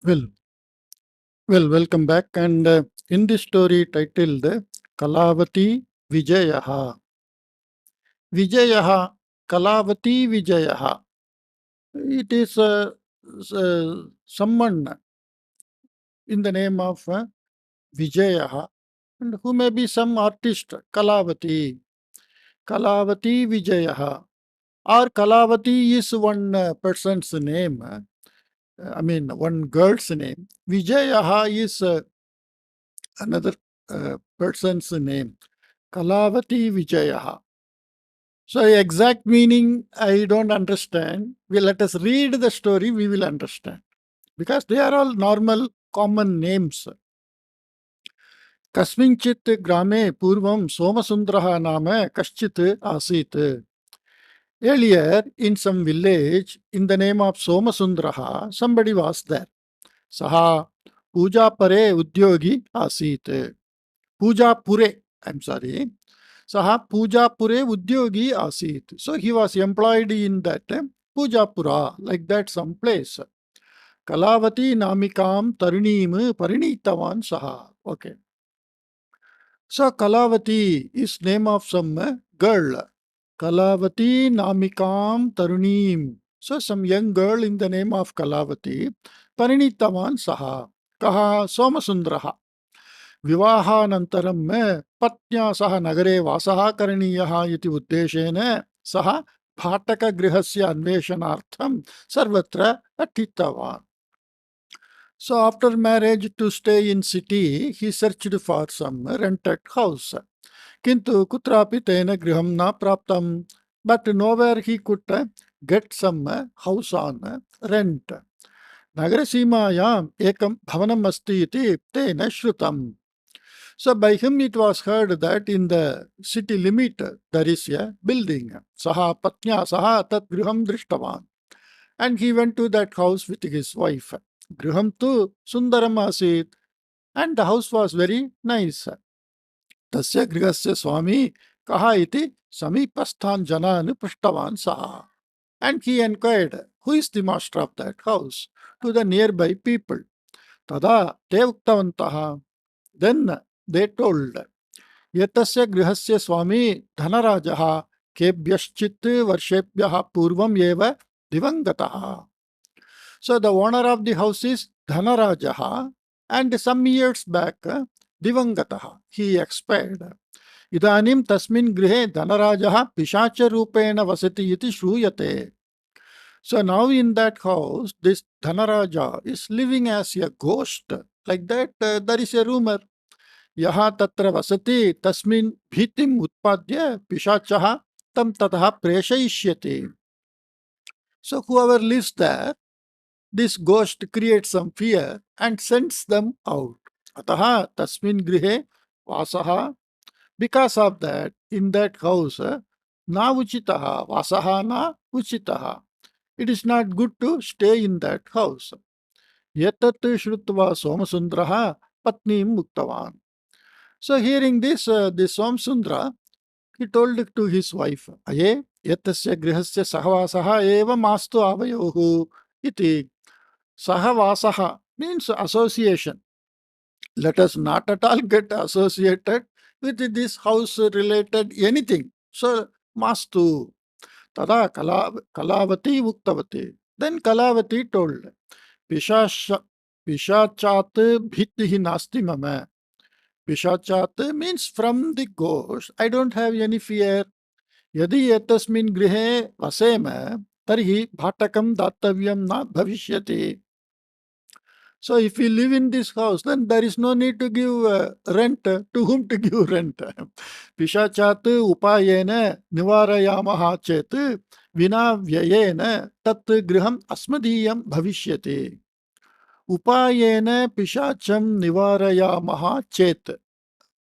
Well, welcome back. And in this story titled Kalavati Vijayaha. Vijayaha, Kalavati Vijayaha. It is someone in the name of Vijayaha, and who may be some artist, Kalavati. Kalavati Vijayaha. Or Kalavati is one person's name. One girl's name. Vijayaha is another person's name. Kalavati Vijayaha. So exact meaning I don't understand. Let us read the story, we will understand. Because they are all normal common names. Kasminchit grame purvam Somasundraha nama kaschit asit. Earlier, in some village, in the name of Somasundraha, somebody was there. Saha puja pare udyogi asit. Puja pure, I'm sorry. Saha Puja Pure Udyogi Asit. So he was employed in that Puja Pura, like that some place. Kalavati Namikam Taruneem Parinitavan Saha. Okay. So Kalavati is name of some girl. Kalavati Namikam Taruneem. So some young girl in the name of Kalavati. Parinitavan Saha. Kaha Somasundraha. विवाहानन्तरं पत्न्या सह नगरे वासः करणीयः इति उद्देशेन सः भाटकगृहस्य अन्वेषणार्थं सर्वत्र अटितवान्. So after marriage, to stay in city, he searched for some rented house. किन्तु कुत्रापि तेन गृहं न प्राप्तं. But nowhere he could get some house on rent. नगरसीमायाम् एकं भवनम् अस्ति इति तेन श्रुतम्. So by him it was heard that in the city limit there is a building. Saha patnya saha tat griham drishtavan. And he went to that house with his wife. Griham tu sundaram asit. And the house was very nice. Tasya grihasya swami kaha iti samipasthan janan prishtavan saha. And he inquired, who is the master of that house? To the nearby people. Tada te uktavantaha. Then they told, एतस्य गृहस्य स्वामी धनराजः केभ्यश्चित् वर्षेभ्यः पूर्वम् एव दिवङ्गतः. So the owner of the house is Dhanarajaha, and some years back Divangatah, he expired. Idanim tasmin grihe Dhanarajaha pishacha rupena vasati iti shruyate. So now in that house, this Dhanaraja is living as a ghost. Like that, there is a rumor. यहा तत्र वसति तस्मिन् भीतिम् उत्पाद्य पिशाचः तं ततः प्रेषयिष्यति. So whoever lives there, this ghost creates some fear and sends them out. अतः तस्मिन् गृहे वासः. Because of that, in that house, na uchitah, vasaha na uchitah. It is not good to stay in that house. Yatat shrutva somasundraha patnim muktavan. So hearing this, this Somsundra, he told to his wife, Aye, yatasya grihasya sahavasaha eva mastu avayohu iti. Sahavasaha means association. Let us not at all get associated with this house related anything. So mastu. Tada Kalavati Uktavati. Then Kalavati told, Pishachat bhitihi nasti mama. Pishachat means from the ghost, I don't have any fear. Yadi etasmin grihe vasema, tarhi bhatakam dattavyam na bhavishyati. So if we live in this house, then there is no need to give rent. To whom to give rent? Pishachat upayena nivarayamaha chet vina vyayena tat griham asmadiyam bhavishyati. Upayena pishacham nivarayamaha chet.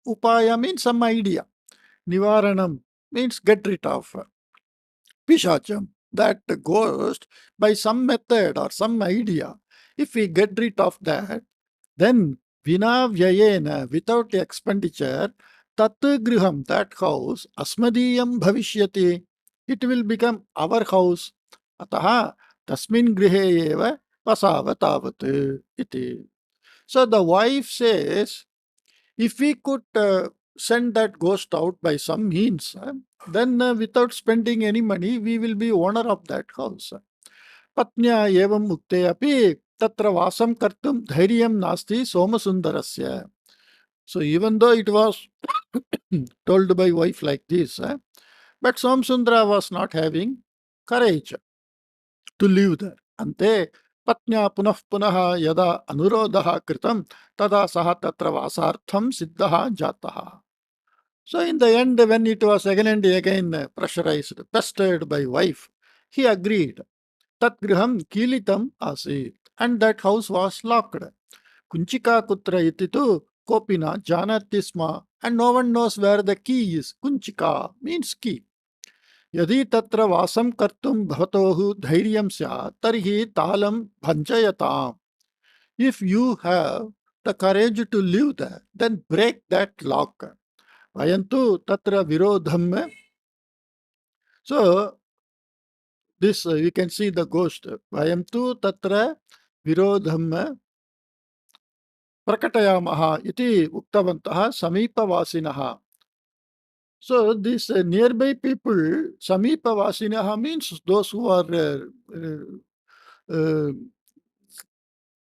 Upaya means some idea. Nivaranam means get rid of. Pishacham, that ghost, by some method or some idea. If we get rid of that, then vina vyayena, without expenditure, tat griham, that house, asmadiyam bhavishyati, it will become our house. Ataha tasmin grihe eva vasav tavat iti. So the wife says, if we could send that ghost out by some means, then without spending any money, we will be owner of that house. Patnya evam mukte api tatra vasam kartum dhairyam nasti somasundarasya. So even though it was told by wife like this, but Somasundara was not having courage to live there. Ante patnya punah punah yada anurodha kritam tada saha tatra vasartham siddha jataha. So in the end, when it was again and again pressurized, pestered by wife, he agreed. Tat griham kilitam asit. And that house was locked. Kunchika kutra ititu kopina janati sma. And no one knows where the key is. Kunchika means key. यदि तत्र वासं कर्तुं भवतोः धैर्यं स्यात् तर्हि तालं भञ्जयताम्. If you have the courage to live there, then break that lock. Vayantu tatra virodham. So this we can see the ghost. Vayantu tatra virodham prakatayamaha iti uktavantah samipavasinaha. So these nearby people, samipavasinaha means those who are uh,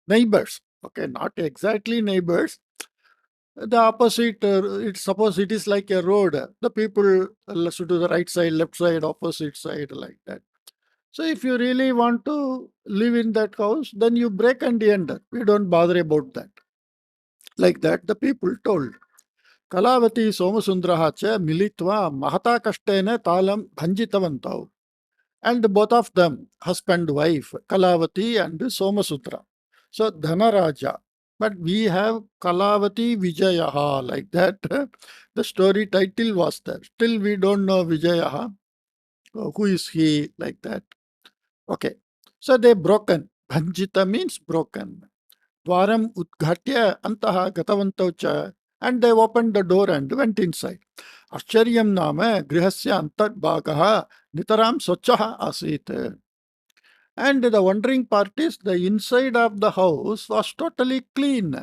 neighbors. Okay, not exactly neighbors. The opposite, suppose it is like a road. The people to the right side, left side, opposite side, like that. So if you really want to live in that house, then you break and enter. We don't bother about that. Like that, the people told. Kalavati Somasundraha cha militva mahata kashtena talam bhanjitavantau. And both of them, husband, wife, Kalavati and Somasundra. So Dhanaraja. But we have Kalavati Vijayah, like that. The story title was there. Still we don't know Vijayah. Who is he, like that. Okay. So they broken. Bhanjita means broken. Dwaram udghatya antaha gatavantau cha. And they opened the door and went inside. Ascharyam nama grihasya antarbhagaha nitaram sochaha asit. And the wondering part is the inside of the house was totally clean.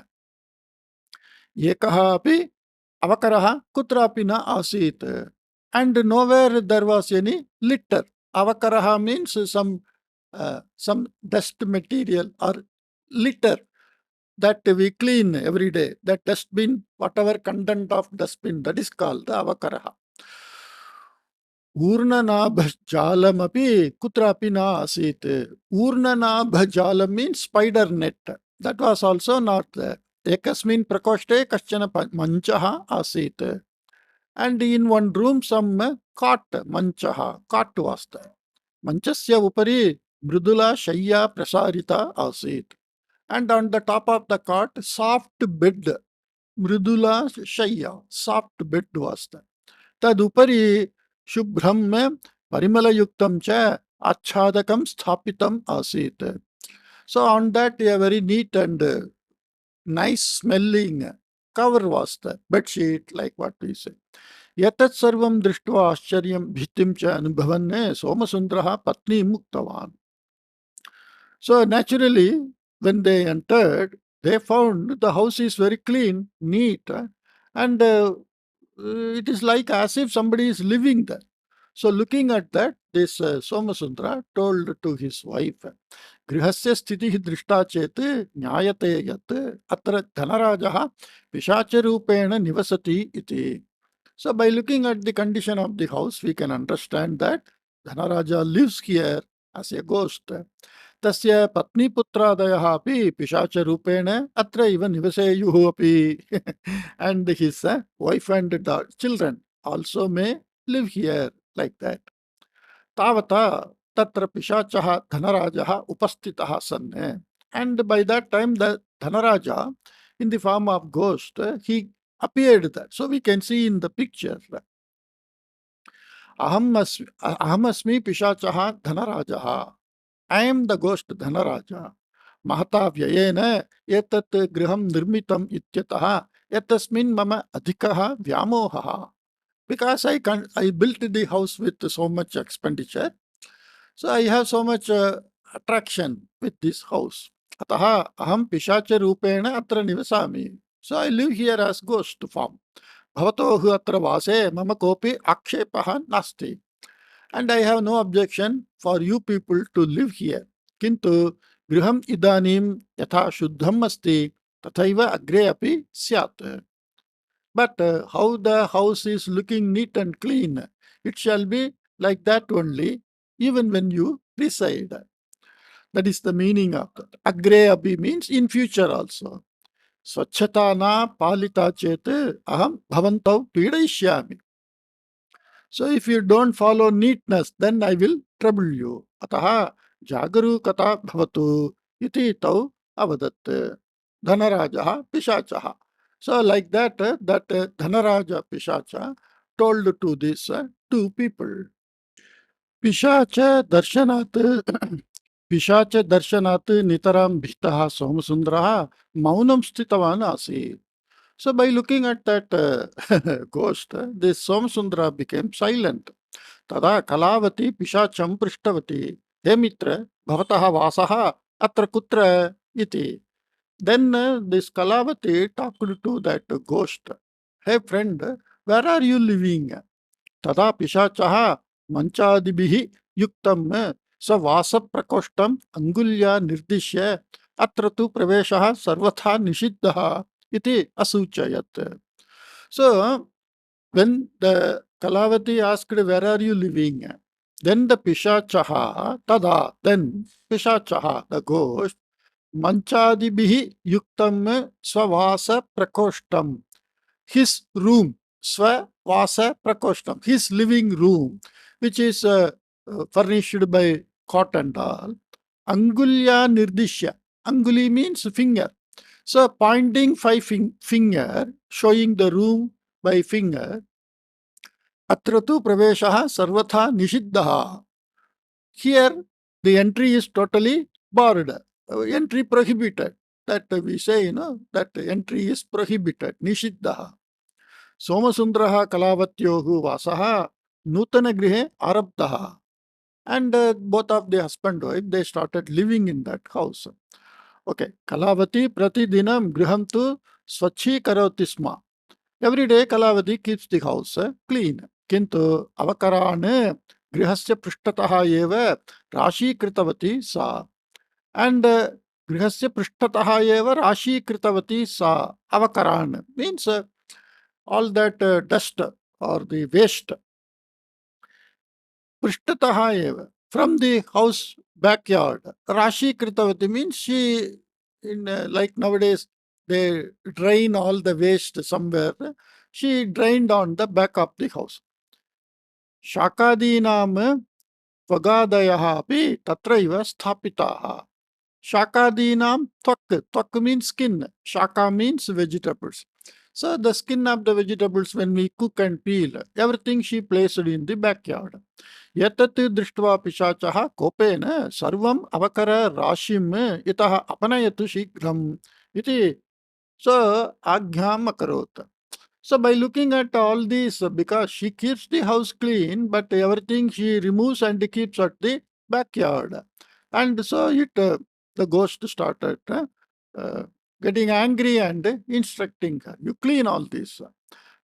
Ekaha api avakaraha kutrapi na asit. And nowhere there was any litter. Avakaraha means some dust material or litter that we clean every day. That dustbin, whatever content of dustbin, that is called the avakaraha. Urnanabhajalamapi kutrapi na asit. Urnanabhajalam means spider net. That was also not there. Ekasmin prakoshte kaschana manchaha asit. And in one room some cot, manchaha, cot was there. Manchasya upari mridula shayya prasarita asit. And on the top of the cot, soft bed, mridula shayya, soft bed was there. Tadupari shubhram parimalayuktam cha achadakam sthapitam asit. So on that a very neat and nice smelling cover was the bedsheet, like what we say. Yatat sarvam drishtva ascharyam bhitim cha anubhavanne Somasundraha patni muktavan. So naturally, when they entered, they found the house is very clean, neat, and it is like as if somebody is living there. So looking at that, this Somasundra told to his wife, Grihasya sthitihi drishta chet nyayate yat atra dhanarajaha pishacharupena nivasati iti. So by looking at the condition of the house, we can understand that Dhanaraja lives here as a ghost. Tasya patni putradayah api pishacha atra iva nivaseyuhu api. And his wife and children also may live here, like that. Tavata tatra pishachaha dhanarajaha upastitaha sanne. And by that time the Dhanaraja, in the form of ghost, he appeared there. So we can see in the picture. Ahamasmi pishachaha dhanarajaha. I am the ghost Dhanaraja. Mahata vyayena etat griham nirmitam ityataha etasmin mama adhikaha vyamohaha. Because I built the house with so much expenditure. So I have so much attraction with this house. Ataha aham pishacha rupena atra nivasami. So I live here as ghost form. Bhavatohu atra vase mama kopi akshepaha nasti. And I have no objection for you people to live here. Kintu griham idanim yatha shuddham asti tathaiva agre api syat. But how the house is looking neat and clean, it shall be like that only, even when you reside. That is the meaning of that. Agre api means in future also. Swachhata na palita chet aham bhavantau pidayishyami. So if you don't follow neatness, then I will trouble you. Ataha jagarukata bhavatu iti tau avadat. Dhanarajaha pishachaha. So like that, Dhanaraja Pishacha told to these two people. Pishacha darshanat Pishacha darshanat nitaram bhitaha somasundaraha maunam sthitavan asit. So by looking at that ghost, this Somasundara became silent. Tada Kalavati Pishacham Prishtavati. He Mitra, Bhavataha Vasaha Atra Kutra iti. Then this Kalavati talked to that ghost. Hey friend, where are you living? Tada Pishachaha Manchadibihi Yuktam Sa Vasa Prakoshtam Angulya Nirdishya Atra tu Praveshaha Sarvatha Nishiddaha iti asuchayat. So when the Kalavati asked, where are you living? Then the Pishachaha, tada, then Pishachaha, the ghost, Manchadibihi yuktam swavasa prakoshtam, his room, swavasa prakoshtam, his living room, which is furnished by cot and all. Angulya nirdishya. Anguli means finger. So pointing finger, showing the room by finger, atratu praveshaha sarvatha nishiddaha. Here the entry is totally barred, entry prohibited. That we say, that entry is prohibited, nishiddaha. Somasundraha Kalavatyohu vasaha nutana grihe arabdaha. And both of the husband and wife, they started living in that house. Okay. Kalavati pratidinam griham tu swachi karoti sma. Every day Kalavati keeps the house clean. Kintu avakarane grihasya prishtataha eva rashi kritavati sa. And grihasya prishtataha eva rashi kritavati sa. Avakaran means all that dust or the waste. Prishtataha eva, from the house backyard. Rashi kritavati means she, like nowadays, they drain all the waste somewhere. She drained on the back of the house. Shakadinam tvagadayaha api tatraiva sthapitaha. Shakadinam tvak means skin. Shaka means vegetables. So the skin of the vegetables, when we cook and peel, everything she placed in the backyard. Yatat drishtva pishachaha kopena sarvam avakara rashim itaha apanayatu shigram iti. So agyam akarot. So by looking at all these, because she keeps the house clean, but everything she removes and keeps at the backyard. And so the ghost started getting angry and instructing her. You clean all this.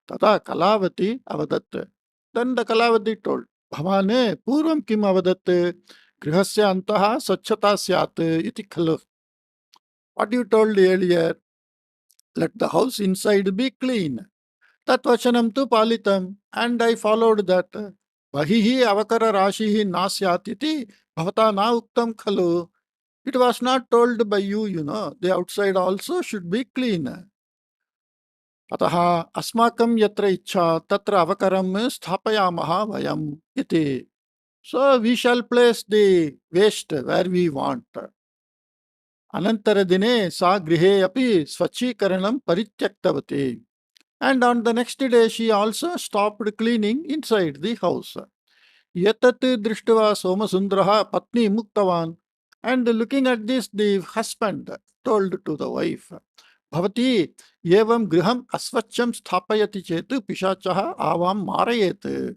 Tata Kalavati avadat. Then the Kalavati told, Bhavane purvam kim avadat grihasya antaha sachata syat iti khalu. What you told earlier, let the house inside be clean. Tat vachanam tu palitam, and I followed that. Bahihi avakara rashihi nasyat iti bhavata na uktam khalu. It was not told by you, the outside also should be clean. Ataha asmakam yatra ichha tatra avakaram sthapayamaha vayam iti. So we shall place the waste where we want. Anantara dine sa grihe api swachikaranam parityaktavati. And on the next day, she also stopped cleaning inside the house. Yatat drishtva somasundraha patni muktavan. And looking at this, the husband told to the wife, Bhavati evam griham asvacham sthapayati chetu pishachaha avam marayet.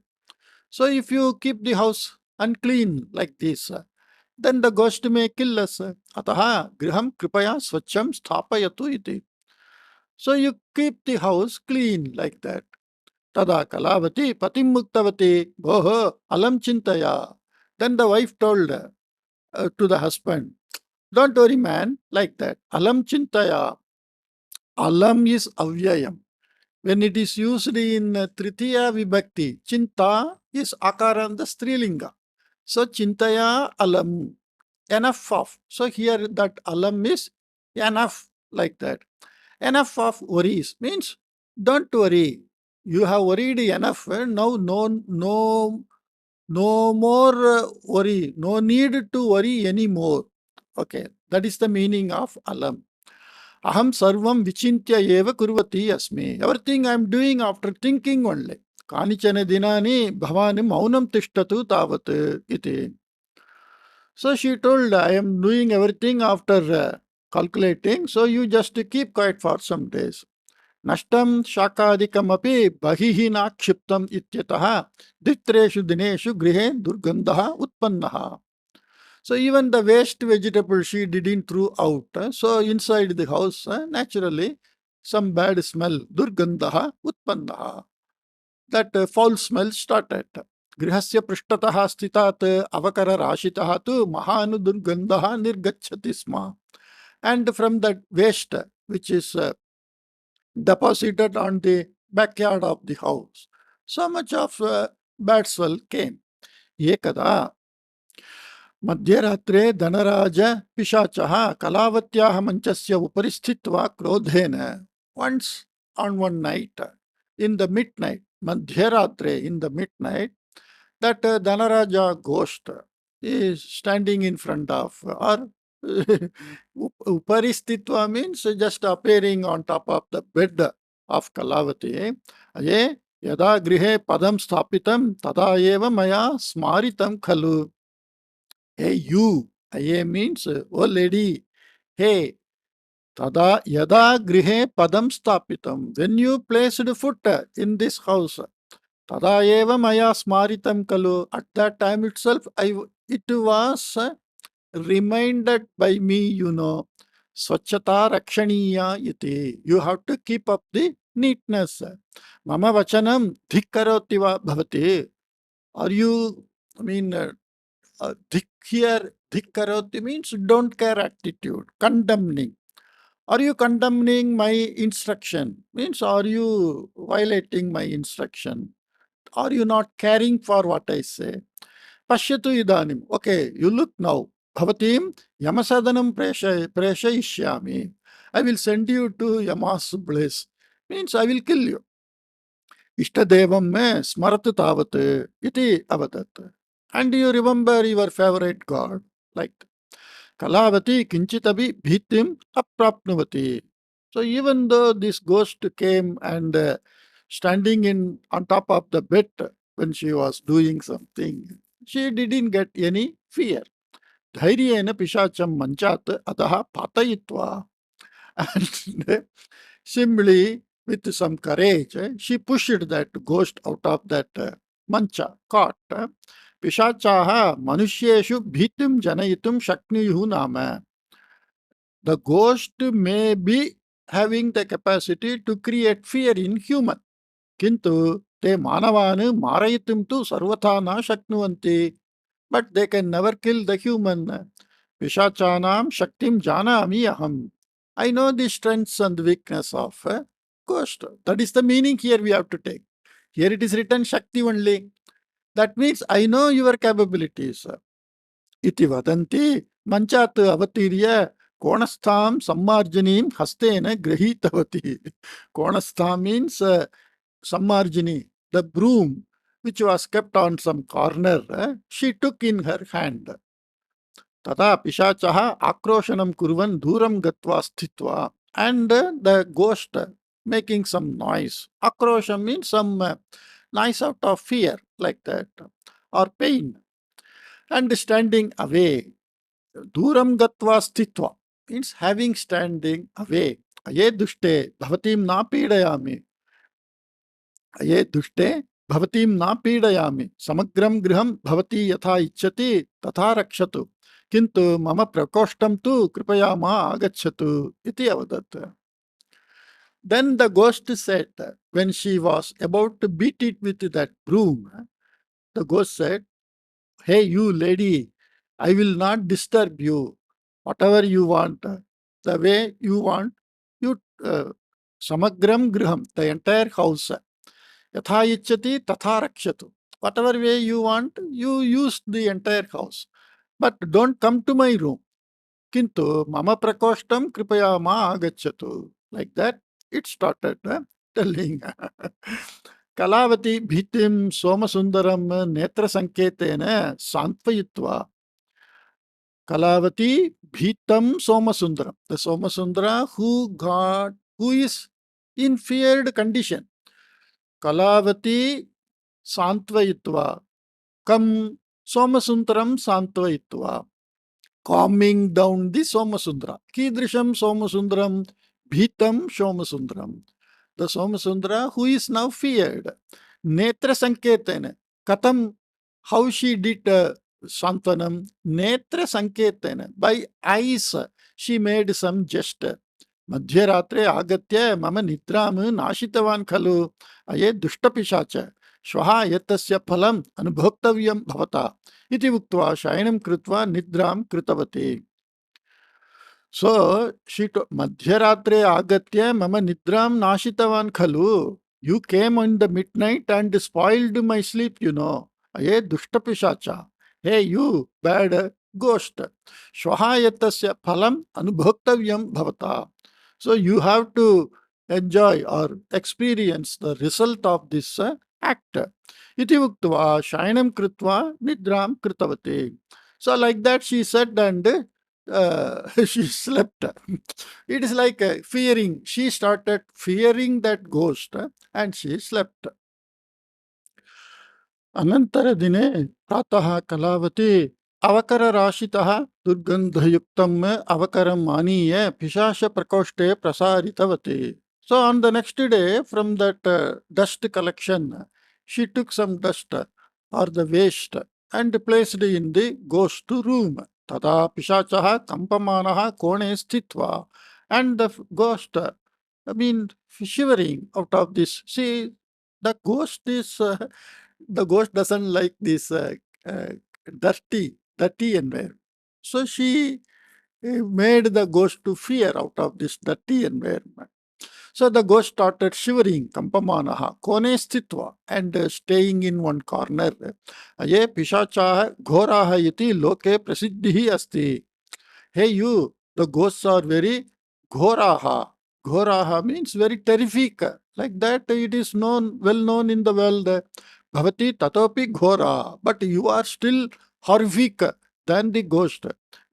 So if you keep the house unclean like this, then the ghost may kill us. Ataha griham kripaya swacham sthapayatu iti. So you keep the house clean like that. Tada Kalavati patim muktavati boho alam chintaya. Then the wife told to the husband, don't worry man, like that. Alam chintaya. Alam is avyayam. When it is used in Tritiya Vibhakti, Chinta is Akaran, the Strilinga. So Chintaya Alam, enough of. So here that Alam is enough, like that. Enough of worries means don't worry. You have worried enough. Now no more worry. No need to worry anymore. Okay, that is the meaning of Alam. Aham sarvam vichintya eva kurvati asmi. Everything I am doing after thinking only. Kanichana dinani bhavani maunam tishtatu tavat iti. So she told, I am doing everything after calculating, so you just keep quiet for some days. Nashtam shakadikam api bahihi nakshiptam ityataha ditreshu dineshu grihe durgandaha utpannaha. So even the waste vegetable she didn't throw out. So inside the house, naturally, some bad smell, durgandaha utpannaha. That foul smell started. Grihasya prishtataha stitat avakara rashitaha tu mahanu durgandaha nirgachati sma. And from that waste, which is deposited on the backyard of the house, so much of bad smell came. Ekada मध्यरात्रे Dhanraj पिशाचः कलावत्याः मंचस्य उपरि स्थित्वा क्रोधेन. Once on one night, in the midnight, Madhyaratre, in the midnight, that Dhanaraja ghost is standing in front of, or Uparistitva means just appearing on top of the bed of Kalavati. Aye, yada grihe padam sthapitam tada eva maya smaritam khalu. Hey, you. Aye means, oh lady. Hey, tada yada grihe padam sthapitam. When you placed foot in this house, tada eva maya smaritam kalu. At that time itself, it was reminded by me, Swachhata rakshaniya iti. You have to keep up the neatness. Mama vachanam dhikkarotiva bhavati. Are you, I mean, here, dhikkaroti means don't care attitude, condemning. Are you condemning my instruction? Means are you violating my instruction? Are you not caring for what I say? Pashyatu idanim. Okay, you look now. Bhavatim yamasadanam preshayishyami. I will send you to Yama's place. Means I will kill you. Ishtadevam me smarat tavat iti avadat. And you remember your favorite god. Like Kalavati kinchitabi bhitim aprapnavati. So even though this ghost came and standing in on top of the bed when she was doing something, she didn't get any fear. Dhairyena pishacham manchat adaha patayitva. And simply with some courage, she pushed that ghost out of that mancha, cot. Pishachaha manusyeshu bhitim janayitum shakniyuhu nama. The ghost may be having the capacity to create fear in human. Kintu te manavanu marayitum tu sarvatha na shaknuvanti. But they can never kill the human. Pishachanam shaktim janami aham. I know the strengths and weakness of a ghost. That is the meaning here we have to take. Here it is written Shakti only. That means I know your capabilities. Iti vadanti manchat avatirya konastham sammarjanim hastena grahitavati. Konastham means sammarjini, the broom which was kept on some corner, she took in her hand. Tata pishachaha akroshanam kurvan dhuram gatva sthitva. And the ghost making some noise. Akrosham means some noise out of fear, like that, or pain. And standing away. Dhuram gatva sthitva means having standing away. Aye dushte bhavatim na pidayami. Aye dushte bhavatim na pidayami. Samagram griham bhavati yatha icchati tatha rakshatu. किन्तु मम प्रकोष्ठं तु कृपया मा आगच्छतु इति अवदत्. Then the ghost said, when she was about to beat it with that broom, the ghost said, "Hey, you lady, I will not disturb you. Whatever you want, the way you want, you samagram griham, the entire house. Yatha ichchati tatha rakshatu. Whatever way you want, you use the entire house. But don't come to my room. Kintu mama prakoshtam kripaya ma agachatu." Like that, it started telling. Kalavati bhitim somasundaram netra sanketena santvayitva. Kalavati bhitam somasundaram. The somasundara who is in feared condition. Kalavati santvayitva. Kam somasundaram santvayitva. Calming down the Somasundara. Kidrisham Somasundaram, Bhitam Somasundaram. The Somasundara who is now feared. Netra Sanketena. Katam, how she did Santvanam. Netra Sanketena. By eyes, she made some gesture. मध्यरात्रे आगत्य मम निद्रां नाशितवान् खलु अये दुष्टपिशाच श्वः एतस्य फलम् अनुभोक्तव्यं भवता इति उक्त्वा शयनं कृत्वा निद्रां कृतवती. So she मध्यरात्रे आगत्य मम निद्रां नाशितवान् खलु. You came in the midnight and spoiled my sleep, you know. अये दुष्टपिशाच. Hey, you bad ghost. श्वः एतस्य फलम् अनुभोक्तव्यं भवता. So you have to enjoy or experience the result of this act. Iti uktva shayanam kritva nidram kritavati. So like that she said and she slept. It is like fearing. She started fearing that ghost and she slept. अनन्तरदिने प्रातः कलावती अवकरराशितः दुर्गन्धयुक्तम् अवकरम् आनीय पिशाचप्रकोष्ठे प्रसारितवती. So on the next day, from that dust collection, she took some dust or the waste and placed in the ghost room. Tada pishachaha kampamanaha kone sthitva. And the ghost, shivering out of this. See, the ghost is the ghost doesn't like this uh, dirty environment. So she made the ghost to fear out of this dirty environment. So the ghost started shivering, kampamanaha, kone sthitva, and staying in one corner. Aye pishachaha ghoraha iti loke prasiddhihi asti. Hey you, the ghosts are very ghoraha. Ghoraha means very terrific. Like that it is known, well known in the world. Bhavati tatopi ghora. But you are still horrific than the ghost.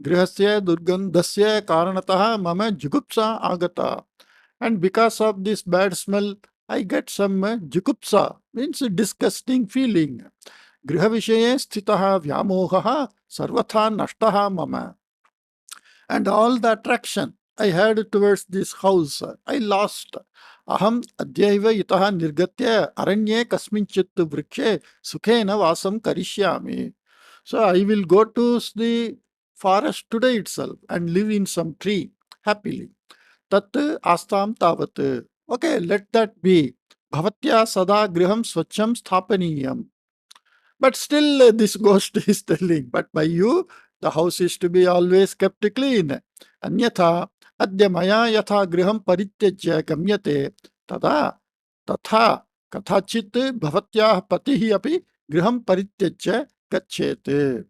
Grihasya durgandhasya karanataha mama jugupsa agata. And because of this bad smell, I get some jugupsa, means disgusting feeling. Grihavishaye sthitaha vyamohaha sarvatha nashtaha mama. And all the attraction I had towards this house, I lost. Aham adyaiva itaha nirgatya aranye kasminchit vrikshe sukhena vasam karishyami. So I will go to the forest today itself and live in some tree happily. Tat astam tavat. Okay, let that be. Bhavatya sada griham swacham sthapaniyam. But still, this ghost is telling, but by you, the house is to be always kept clean. Anyatha, adya maya yatha griham parityajya gamyate, tada, tatha, kathachit bhavatyah patihi api griham parityajya gacchete.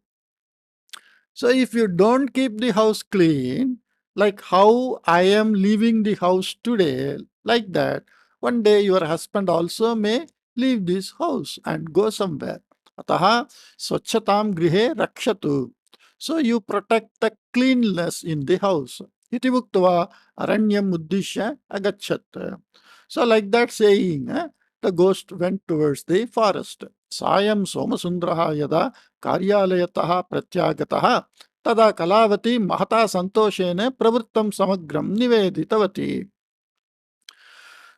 So if you don't keep the house clean, like how I am leaving the house today, like that, one day your husband also may leave this house and go somewhere. Ataha swachhatam grihe rakshatu. So you protect the cleanliness in the house. Iti muktva aranyam uddishya agachat. So like that saying, the ghost went towards the forest. Sayam somasundraha yada कार्यालयतः प्रत्यागतः तदा कलावती महता संतोषेण प्रवृत्तं समग्रं निवेदितवती.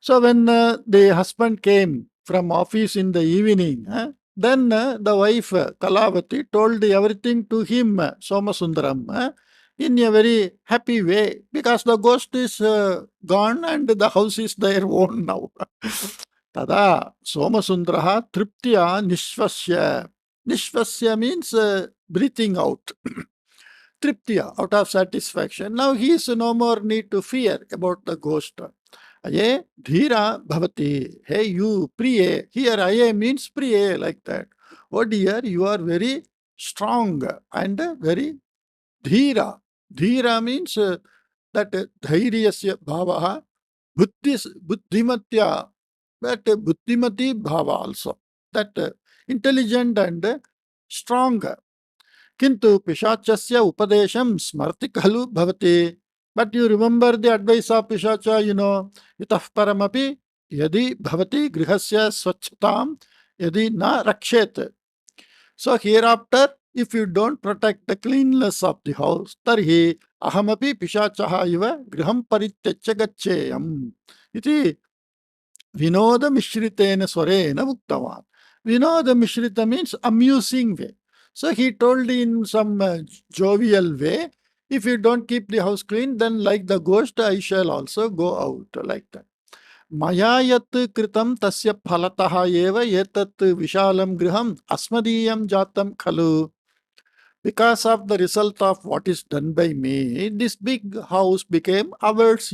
So when the husband came from office in the evening, Then the wife Kalavati told everything to him, Somasundaram, in a very happy way, because the ghost is gone and the house is their own now. Tada Somasundraha Triptya Nishvasya. Nishvasya means breathing out. Triptya, out of satisfaction. Now he is no more need to fear about the ghost. Aye, dhira bhavati. Hey, you, priye. Here, aye means priye, like that. Oh dear, you are very strong and very dhira. Dhira means that dhairyasya bhavaha, buddhimatya, that buddhimati bhava also. That intelligent and strong. किंतु पिशाचस्य उपदेशं स्मर्ति खलु भवति. But you remember the advice of Pishacha, itah paramapi yadi bhavati grihasya swachhatam yadi na rakshet. So hereafter, if you don't protect the cleanliness of the house, tarhi ahamapi pishachaha iva griham parityacya gaccheyam. Iti Vinoda Mishritena Swarena Muktavan. Vinoda Mishrita means amusing way. So he told in some jovial way, if you don't keep the house clean, then like the ghost, I shall also go out, like that. Maya yat kritam tasya phalataha eva etat vishalam griham asmadiyam jatam khalu. Because of the result of what is done by me, this big house became ours,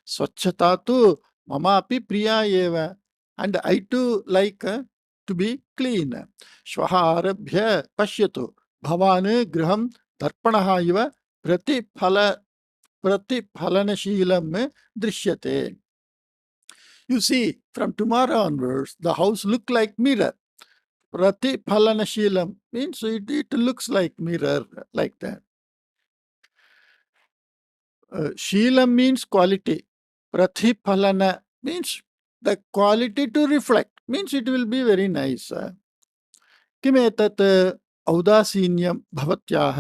Swachhata tu mama api priya eva. And I too like to be clean. Shvaha arabhya pashyatu. Bhavan griham darpanaha iva pratiphalanashilam drishyate. You see, from tomorrow onwards, the house look like mirror. Pratiphalanashilam means it looks like mirror, like that. Sheelam means quality. Prathiphalana means the quality to reflect. Means it will be very nice. किमेतत् औदासीन्यं भवत्याः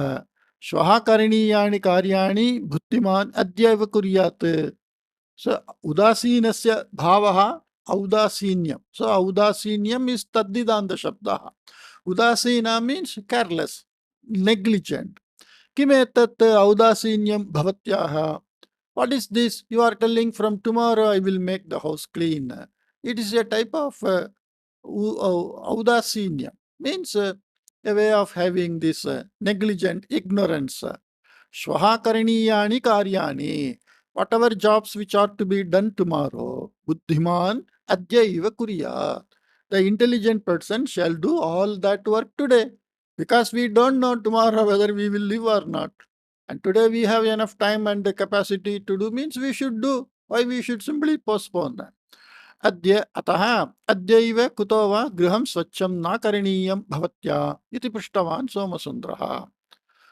श्वः करणीयानि कार्याणि बुद्धिमान् अद्यैव कुर्यात्. So udasinasya bhavaha audasinyam. So audasinyam is taddidanta shabdaha. Udasina means careless, negligent. Kimetat audasinyam bhavatyaha. What is this? You are telling from tomorrow I will make the house clean. It is a type of audasinya. Means a way of having this negligent ignorance. Shvaha karaniyani karyani. Whatever jobs which are to be done tomorrow, buddhiman adyaiva kurya. The intelligent person shall do all that work today. Because we don't know tomorrow whether we will live or not. And today we have enough time and the capacity to do, means we should do. Why we should simply postpone that? अद्य अतः अद्यैव कुतो वा गृहं स्वच्छं न करणीयं भवत्या इति पृष्टवान् सोमसुन्दरः.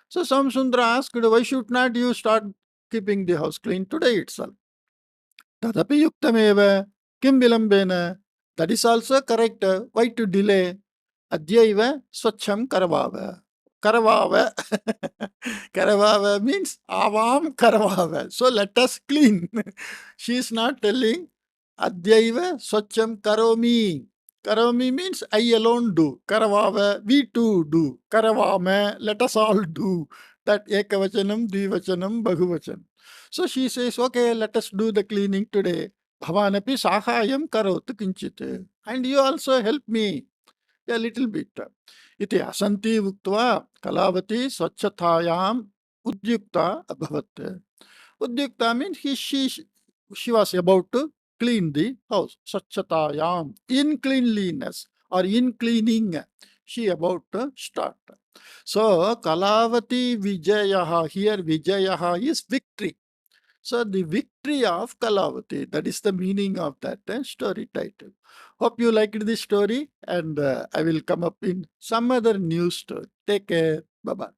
So Somasundra asked, why should not you start keeping the house clean today itself? Tadapi yuktameva kim vilambena. That is also correct. Why to delay? Adyaiva swachham karavava. Karavava. Karavava means avam karavava. So let us clean. She is not telling Adyaiva swachham karomi. Karomi means I alone do. Karavava, we too do. Karavame, let us all do. That ekavachanam, dvivachanam, bahuvachanam. So she says, okay, let us do the cleaning today. Bhavanapi sahayam karotu kinchit. And you also help me a little bit. Iti asanti uktva Kalavati swachhatayam udyukta abhavat. Udyukta means she was about to clean the house. Swachhatayam, in cleanliness or in cleaning, she about to start. So Kalavati Vijayah, here Vijayah is victory. So the victory of Kalavati, that is the meaning of that story title. Hope you liked this story, and I will come up in some other new story. Take care. Bye-bye.